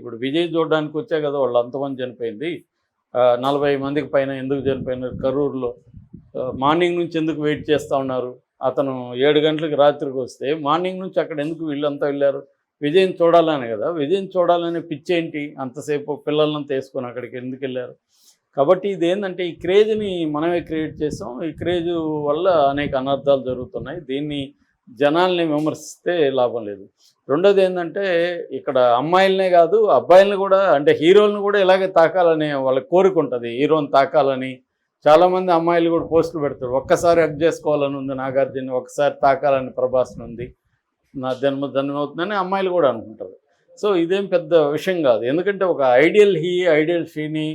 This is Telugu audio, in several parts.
ఇప్పుడు విజయ్ చూడడానికి వచ్చా కదా వాళ్ళు అంతమంది చనిపోయింది. 40 మందికి పైన ఎందుకు చనిపోయినారు కరూరులో? మార్నింగ్ నుంచి ఎందుకు వెయిట్ చేస్తూ ఉన్నారు? అతను 7 గంటలకు రాత్రికి వస్తే మార్నింగ్ నుంచి అక్కడ ఎందుకు వీళ్ళంతా వెళ్ళారు? విజయ్ని చూడాలని కదా. విజయ్ని చూడాలనే పిచ్చేంటి? అంతసేపు పిల్లలంతా వేసుకొని అక్కడికి ఎందుకు వెళ్ళారు? కాబట్టి ఇదేంటంటే ఈ క్రేజ్ని మనమే క్రియేట్ చేసాం. ఈ క్రేజ్ వల్ల అనేక అనర్థాలు జరుగుతున్నాయి. దీన్ని జనాల్ని విమర్శిస్తే లాభం లేదు. రెండోది ఏంటంటే ఇక్కడ అమ్మాయిలనే కాదు అబ్బాయిలను కూడా, అంటే హీరోలను కూడా ఇలాగే తాకాలనే వాళ్ళ కోరిక ఉంటుంది. హీరోని తాకాలని చాలామంది అమ్మాయిలు కూడా పోస్టులు పెడతారు. ఒక్కసారి హగ్ చేసుకోవాలని ఉంది నాగార్జున, ఒక్కసారి తాకాలని ప్రభాస్ని ఉంది, నా జన్మవుతుందని అమ్మాయిలు కూడా అనుకుంటారు. సో ఇదేం పెద్ద విషయం కాదు. ఎందుకంటే ఒక ఐడియల్ షీని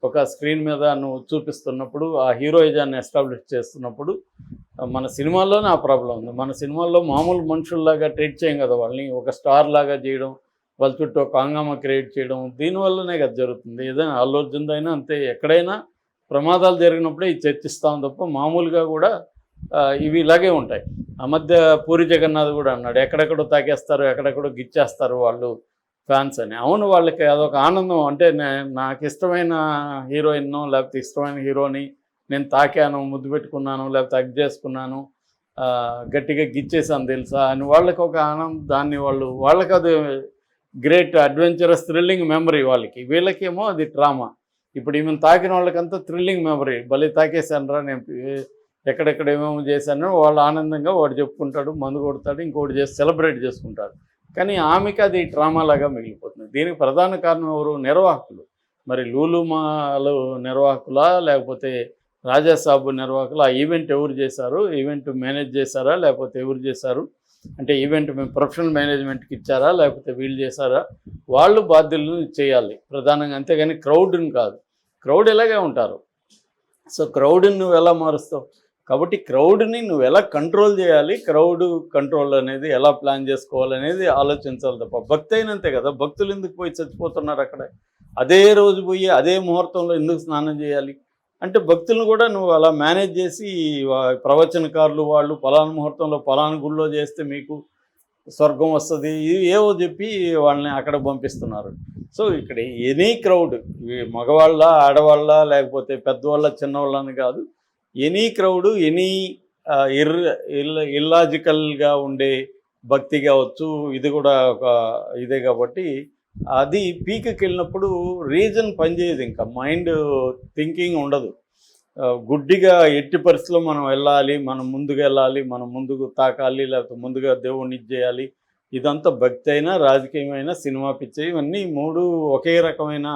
ఒక స్క్రీన్ మీద నువ్వు చూపిస్తున్నప్పుడు, ఆ హీరోయిజాన్ని ఎస్టాబ్లిష్ చేస్తున్నప్పుడు మన సినిమాల్లోనే ఆ ప్రాబ్లం ఉంది. మన సినిమాల్లో మామూలు మనుషుల్లాగా ట్రీట్ చేయం కదా వాళ్ళని, ఒక స్టార్ లాగా చేయడం, వాళ్ళ చుట్టూ ఒక హంగామా క్రియేట్ చేయడం, దీనివల్లనే కదా జరుగుతుంది. ఏదైనా అల్లు అర్జున్ అయినా అంతే, ఎక్కడైనా ప్రమాదాలు జరిగినప్పుడే ఇది చర్చిస్తాం తప్ప మామూలుగా కూడా ఇవి ఇలాగే ఉంటాయి. ఆ మధ్య పూరి జగన్నాథ్ కూడా అన్నాడు, ఎక్కడెక్కడో తాకేస్తారు, ఎక్కడెక్కడో గిచ్చేస్తారు వాళ్ళు ఫ్యాన్స్ అని. అవును, వాళ్ళకి అదొక ఆనందం. అంటే నాకు ఇష్టమైన హీరోయిన్నో లేకపోతే ఇష్టమైన హీరోని నేను తాకాను, ముద్దు పెట్టుకున్నాను, లేకపోతే హగ్ చేసుకున్నాను, గట్టిగా గిచ్చేసాను తెలుసా అని వాళ్ళకి ఒక ఆనందం. దాన్ని వాళ్ళకి అది గ్రేట్ అడ్వెంచరస్ థ్రిల్లింగ్ మెమరీ వాళ్ళకి. వీళ్ళకేమో అది ట్రామా. ఇప్పుడు ఈమెను తాకిన వాళ్ళకంతా థ్రిల్లింగ్ మెమరీ, భలే తాకేశాను రా నేను, ఎక్కడెక్కడ ఏమేమో చేశాను, వాళ్ళు ఆనందంగా వాడు చెప్పుకుంటాడు, మందు కొడతాడు, ఇంకోటి చేసి సెలబ్రేట్ చేసుకుంటాడు. కానీ ఆమెకి అది ట్రామాలాగా మిగిలిపోతుంది. దీనికి ప్రధాన కారణం ఎవరు? నిర్వాహకులు. మరి లూలు మాలు నిర్వాహకులా లేకపోతే రాజాసాబు నిర్వాహకులు? ఆ ఈవెంట్ ఎవరు చేశారు? ఈవెంట్ మేనేజ్ చేశారా లేకపోతే ఎవరు చేశారు? అంటే ఈవెంట్ మేము ప్రొఫెషనల్ మేనేజ్మెంట్కి ఇచ్చారా లేకపోతే వీళ్ళు చేశారా? వాళ్ళు బాధ్యులను చేయాలి ప్రధానంగా, అంతేగాని క్రౌడ్ని కాదు. క్రౌడ్ ఇలాగే ఉంటారు. సో క్రౌడ్ని నువ్వు ఎలా మారుస్తావు? కాబట్టి క్రౌడ్ని నువ్వు ఎలా కంట్రోల్ చేయాలి, క్రౌడ్ కంట్రోల్ అనేది ఎలా ప్లాన్ చేసుకోవాలనేది ఆలోచించాలి తప్ప, భక్తి అయినంతే కదా. భక్తులు ఎందుకు పోయి చచ్చిపోతున్నారు అక్కడ? అదే రోజు పోయి అదే ముహూర్తంలో ఎందుకు స్నానం చేయాలి? అంటే భక్తులను కూడా నువ్వు అలా మేనేజ్ చేసి, ప్రవచనకారులు వాళ్ళు పలానా ముహూర్తంలో పలానా గుళ్ళో చేస్తే మీకు స్వర్గం వస్తుంది, ఇది ఏవో చెప్పి వాళ్ళని అక్కడ పంపిస్తున్నారు. సో ఇక్కడ ఎనీ క్రౌడ్, మగవాళ్ళ ఆడవాళ్ళ లేకపోతే పెద్దవాళ్ళ చిన్నవాళ్ళ అని కాదు, ఎనీ క్రౌడు, ఎనీ ఇల్లాజికల్గా ఉండే భక్తి కావచ్చు, ఇది కూడా ఒక ఇదే. కాబట్టి అది పీక్కి వెళ్ళినప్పుడు రీజన్ పనిచేయదు, ఇంకా మైండ్ థింకింగ్ ఉండదు. గుడ్డిగా ఎట్టి పరిస్థితుల్లో మనం వెళ్ళాలి, మనం ముందుకు వెళ్ళాలి, మనం ముందుకు తాకాలి, లేకపోతే ముందుగా దేవుణ్ణి చేయాలి. ఇదంతా భక్తి అయినా, రాజకీయమైనా, సినిమా పిచ్చి, ఇవన్నీ మూడు ఒకే రకమైన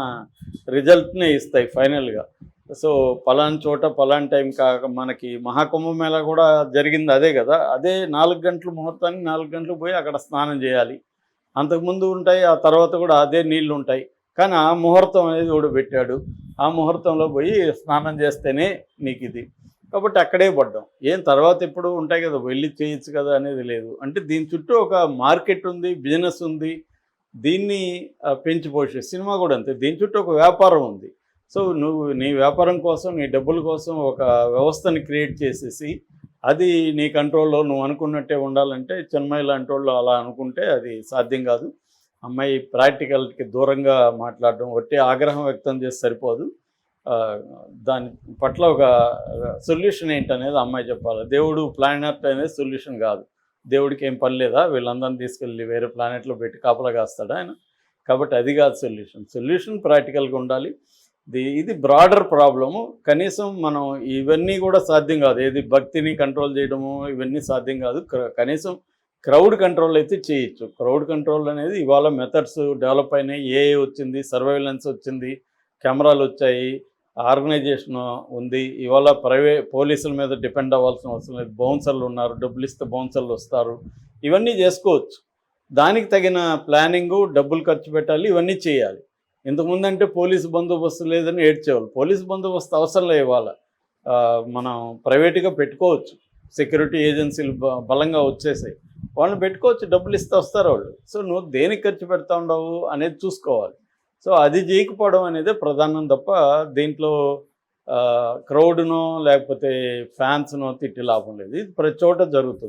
రిజల్ట్నే ఇస్తాయి ఫైనల్గా. సో పలానా చోట పలానా టైం కాక, మనకి మహాకుంభమేళా కూడా జరిగింది అదే కదా. అదే 4 గంటల ముహూర్తానికి 4 గంటలకు పోయి అక్కడ స్నానం చేయాలి. అంతకుముందు ఉంటాయి, ఆ తర్వాత కూడా అదే నీళ్లు ఉంటాయి. కానీ ఆ ముహూర్తం అనేది కూడా పెట్టాడు. ఆ ముహూర్తంలో పోయి స్నానం చేస్తేనే నీకు ఇది. కాబట్టి అక్కడే పడ్డాం. ఏం తర్వాత ఎప్పుడు ఉంటాయి కదా, వెళ్ళి చేయొచ్చు కదా అనేది లేదు. అంటే దీని చుట్టూ ఒక మార్కెట్ ఉంది, బిజినెస్ ఉంది, దీన్ని పెంచి పోషే. సినిమా కూడా అంతే, దీని చుట్టూ ఒక వ్యాపారం ఉంది. సో నువ్వు నీ వ్యాపారం కోసం, నీ డబ్బుల కోసం ఒక వ్యవస్థని క్రియేట్ చేసేసి అది నీ కంట్రోల్లో నువ్వు అనుకున్నట్టే ఉండాలంటే, చిన్మయి లాంటి వాళ్ళు అలా అనుకుంటే అది సాధ్యం కాదు. అమ్మాయి ప్రాక్టికల్కి దూరంగా మాట్లాడడం, ఒట్టి ఆగ్రహం వ్యక్తం చేసి సరిపోదు. దాని పట్ల ఒక సొల్యూషన్ ఏంటనేది అమ్మాయి చెప్పాలి. దేవుడు ప్లానెట్ అనేది సొల్యూషన్ కాదు. దేవుడికి ఏం పని లేదా వీళ్ళందరినీ తీసుకెళ్ళి వేరే ప్లానెట్లో పెట్టి కాపలా కాస్తాడా ఆయన? కాబట్టి అది కాదు సొల్యూషన్ ప్రాక్టికల్గా ఉండాలి. ఇది బ్రాడర్ ప్రాబ్లము. కనీసం మనం ఇవన్నీ కూడా సాధ్యం కాదు, ఏది భక్తిని కంట్రోల్ చేయడము ఇవన్నీ సాధ్యం కాదు. కనీసం క్రౌడ్ కంట్రోల్ అయితే చేయొచ్చు. క్రౌడ్ కంట్రోల్ అనేది ఇవాళ మెథడ్స్ డెవలప్ అయినాయి, ఏఐ వచ్చింది, సర్వైలెన్స్ వచ్చింది, కెమెరాలు వచ్చాయి, ఆర్గనైజేషన్ ఉంది. ఇవాళ పోలీసుల మీద డిపెండ్ అవ్వాల్సిన అవసరం లేదు. బౌన్సర్లు ఉన్నారు, డబ్బులు ఇస్తే బౌన్సర్లు వస్తారు. ఇవన్నీ చేసుకోవచ్చు. దానికి తగిన ప్లానింగు, డబ్బులు ఖర్చు పెట్టాలి, ఇవన్నీ చేయాలి. ఇంతకుముందు అంటే పోలీసు బందోబస్తు లేదని ఏడ్చేవాళ్ళు. పోలీసు బందోబస్తు అవసరం లేదు. ఇవాళ మనం ప్రైవేట్గా పెట్టుకోవచ్చు, సెక్యూరిటీ ఏజెన్సీలు బలంగా వచ్చేసాయి, వాళ్ళని పెట్టుకోవచ్చు, డబ్బులు ఇస్తే వస్తారు వాళ్ళు. సో నువ్వు దేనికి ఖర్చు పెడతా ఉండవు అనేది చూసుకోవాలి. సో అది చేయకపోవడం అనేది ప్రధానం తప్ప దీంట్లో క్రౌడ్నో లేకపోతే ఫ్యాన్స్నో తిట్టి లాభం లేదు. ఇది ప్రతి చోట జరుగుతుంది.